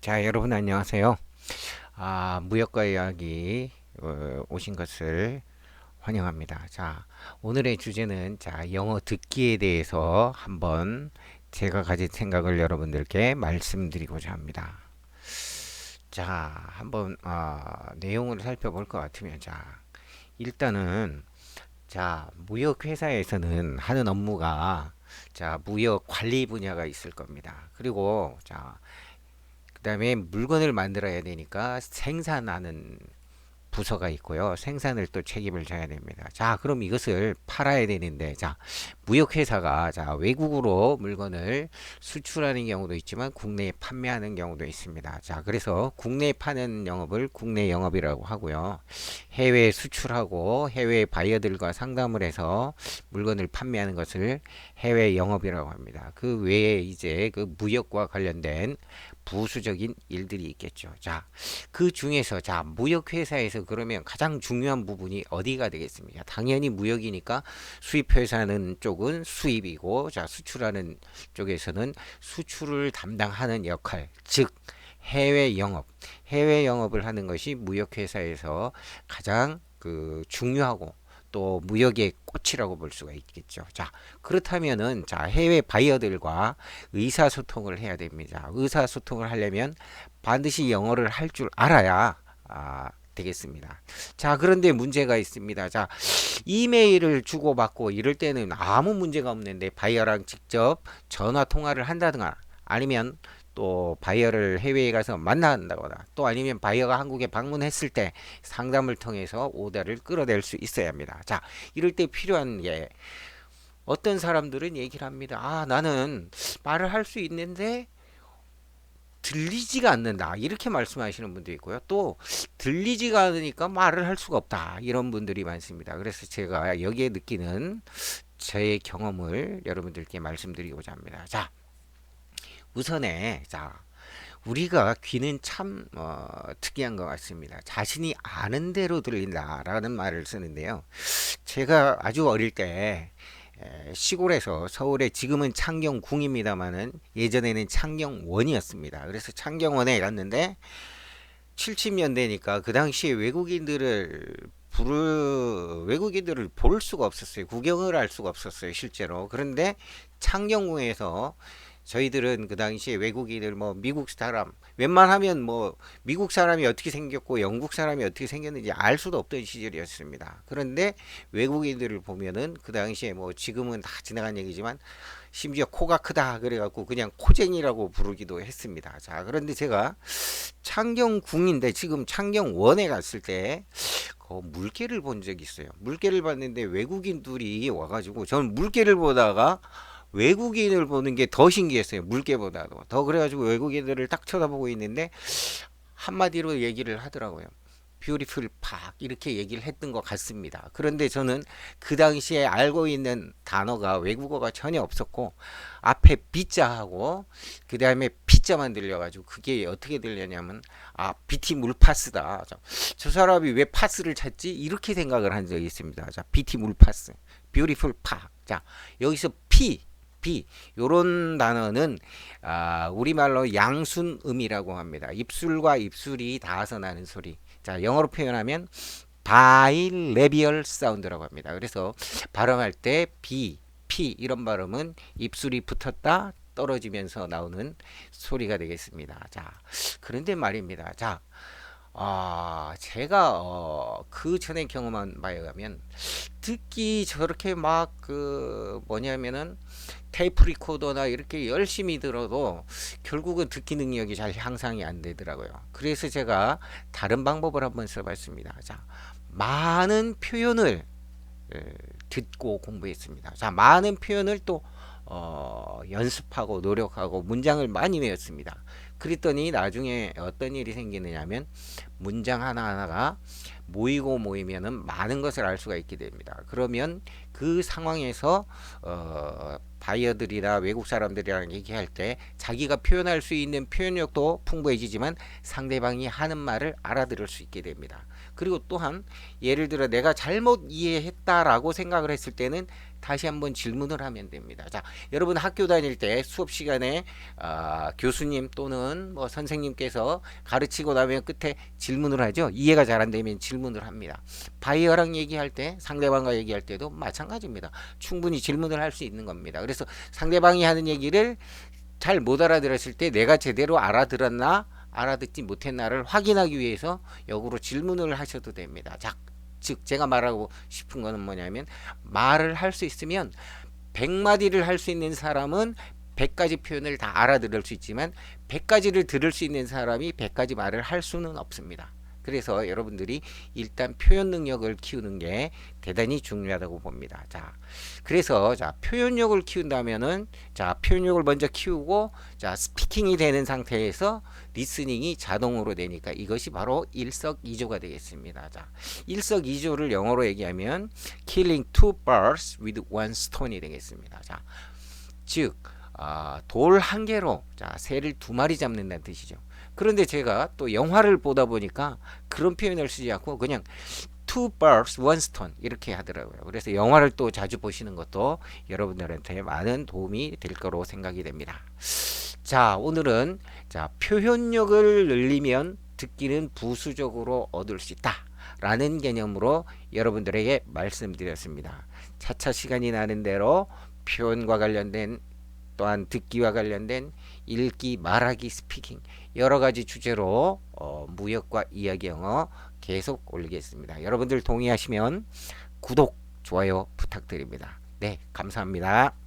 자, 여러분 안녕하세요. 무역과 이야기 오신 것을 환영합니다. 자, 오늘의 주제는 영어 듣기에 대해서 한번 제가 가진 생각을 여러분들께 말씀드리고자 합니다. 자, 한번 내용을 살펴볼 것 같으면 일단은 무역 회사에서는 하는 업무가 무역 관리 분야가 있을 겁니다. 그리고 그 다음에 물건을 만들어야 되니까 생산하는 부서가 있고요. 생산을 또 책임을 져야 됩니다. 그럼 이것을 팔아야 되는데, 무역회사가, 외국으로 물건을 수출하는 경우도 있지만, 국내에 판매하는 경우도 있습니다. 그래서 국내에 파는 영업을 국내 영업이라고 하고요. 해외 수출하고 해외 바이어들과 상담을 해서 물건을 판매하는 것을 해외 영업이라고 합니다. 그 외에 이제 그 무역과 관련된 부수적인 일들이 있겠죠. 그 중에서 무역회사에서 그러면 가장 중요한 부분이 어디가 되겠습니까? 당연히 무역이니까 수입회사는 쪽은 수입이고 수출하는 쪽에서는 수출을 담당하는 역할, 즉 해외 영업, 해외 영업을 하는 것이 무역회사에서 가장 중요하고 또 무역의 꽃이라고 볼 수가 있겠죠. 그렇다면은 해외 바이어들과 의사소통을 해야 됩니다. 의사소통을 하려면 반드시 영어를 할 줄 알아야 되겠습니다. 그런데 문제가 있습니다. 이메일을 주고받고 이럴 때는 아무 문제가 없는데 바이어랑 직접 전화 통화를 한다든가 아니면 또 바이어를 해외에 가서 만난다거나 또 아니면 바이어가 한국에 방문했을 때 상담을 통해서 오더를 끌어낼 수 있어야 합니다. 이럴 때 필요한 게 어떤 사람들은 얘기를 합니다. 나는 말을 할 수 있는데 들리지가 않는다. 이렇게 말씀하시는 분도 있고요. 또 들리지가 않으니까 말을 할 수가 없다. 이런 분들이 많습니다. 그래서 제가 여기에 느끼는 제 경험을 여러분들께 말씀드리고자 합니다. 우선에 우리가 귀는 참 특이한 것 같습니다. 자신이 아는 대로 들린다라는 말을 쓰는데요. 제가 아주 어릴 때 시골에서 서울에 지금은 창경궁입니다만은 예전에는 창경원이었습니다. 그래서 창경원에 갔는데 70년대니까 그 당시에 외국인들을 볼 수가 없었어요. 구경을 할 수가 없었어요, 실제로. 그런데 창경궁에서 저희들은 그 당시에 외국인을 뭐 미국 사람 웬만하면 뭐 미국 사람이 어떻게 생겼고 영국 사람이 어떻게 생겼는지 알 수도 없던 시절이었습니다. 그런데 외국인들을 보면은 그 당시에 뭐 지금은 다 지나간 얘기지만 심지어 코가 크다 그래갖고 그냥 코쟁이라고 부르기도 했습니다. 그런데 제가 창경궁인데 지금 창경원에 갔을 때 물개를 본 적이 있어요. 물개를 봤는데 외국인들이 와가지고 저는 물개를 보다가 외국인을 보는 게 더 신기했어요. 물개보다도 더. 그래가지고 외국인들을 딱 쳐다보고 있는데 한마디로 얘기를 하더라고요. 뷰티풀 팍 이렇게 얘기를 했던 것 같습니다. 그런데 저는 그 당시에 알고 있는 단어가 외국어가 전혀 없었고 앞에 B자하고 그 다음에 P자만 들려가지고 그게 어떻게 들렸냐면 BT 물파스다. 저 사람이 왜 파스를 찾지? 이렇게 생각을 한 적이 있습니다. BT 물파스, 뷰티풀 팍. 여기서 B 요런 단어는 우리말로 양순음이라고 합니다. 입술과 입술이 닿아서 나는 소리. 영어로 표현하면 바이레비얼 사운드라고 합니다. 그래서 발음할 때 B, P 이런 발음은 입술이 붙었다 떨어지면서 나오는 소리가 되겠습니다. 그런데 말입니다. 제가 그 전에 경험한 바에 의하면 듣기 저렇게 막 뭐냐면은 테이프 리코더나 이렇게 열심히 들어도 결국은 듣기 능력이 잘 향상이 안 되더라고요. 그래서 제가 다른 방법을 한번 써봤습니다. 많은 표현을 듣고 공부했습니다. 많은 표현을 또 연습하고 노력하고 문장을 많이 외웠습니다. 그랬더니 나중에 어떤 일이 생기느냐면 문장 하나하나가 모이면은 많은 것을 알 수가 있게 됩니다. 그러면 그 상황에서 바이어들이나 외국 사람들이랑 얘기할 때 자기가 표현할 수 있는 표현력도 풍부해지지만 상대방이 하는 말을 알아들을 수 있게 됩니다. 그리고 또한 예를 들어 내가 잘못 이해했다라고 생각을 했을 때는 다시 한번 질문을 하면 됩니다. 자, 여러분 학교 다닐 때 수업 시간에 교수님 또는 뭐 선생님께서 가르치고 나면 끝에 질문을 하죠. 이해가 잘 안 되면 질문을 합니다. 바이어랑 얘기할 때, 상대방과 얘기할 때도 마찬가지입니다. 충분히 질문을 할 수 있는 겁니다. 그래서 상대방이 하는 얘기를 잘 못 알아들었을 때 내가 제대로 알아들었나 알아듣지 못했나를 확인하기 위해서 역으로 질문을 하셔도 됩니다. 자, 즉 제가 말하고 싶은 거는 뭐냐면, 말을 할 수 있으면 100마디를 할 수 있는 사람은 100가지 표현을 다 알아들을 수 있지만 100가지를 들을 수 있는 사람이 100가지 말을 할 수는 없습니다. 그래서 여러분들이 일단 표현 능력을 키우는 게 대단히 중요하다고 봅니다. 자, 그래서 자, 표현력을 키운다면은 자, 표현력을 먼저 키우고 자, 스피킹이 되는 상태에서 리스닝이 자동으로 되니까 이것이 바로 일석이조가 되겠습니다. 자, 일석이조를 영어로 얘기하면 killing two birds with one stone이 되겠습니다. 자, 즉 돌 한 개로 자, 새를 두 마리 잡는다는 뜻이죠. 그런데 제가 또 영화를 보다 보니까 그런 표현을 쓰지 않고 그냥 two birds, one stone 이렇게 하더라고요. 그래서 영화를 또 자주 보시는 것도 여러분들한테 많은 도움이 될 거로 생각이 됩니다. 자, 오늘은 자, 표현력을 늘리면 듣기는 부수적으로 얻을 수 있다 라는 개념으로 여러분들에게 말씀드렸습니다. 차차 시간이 나는 대로 표현과 관련된 또한 듣기와 관련된 읽기, 말하기, 스피킹 여러 가지 주제로 무역과 이야기 영어 계속 올리겠습니다. 여러분들 동의하시면 구독, 좋아요 부탁드립니다. 네, 감사합니다.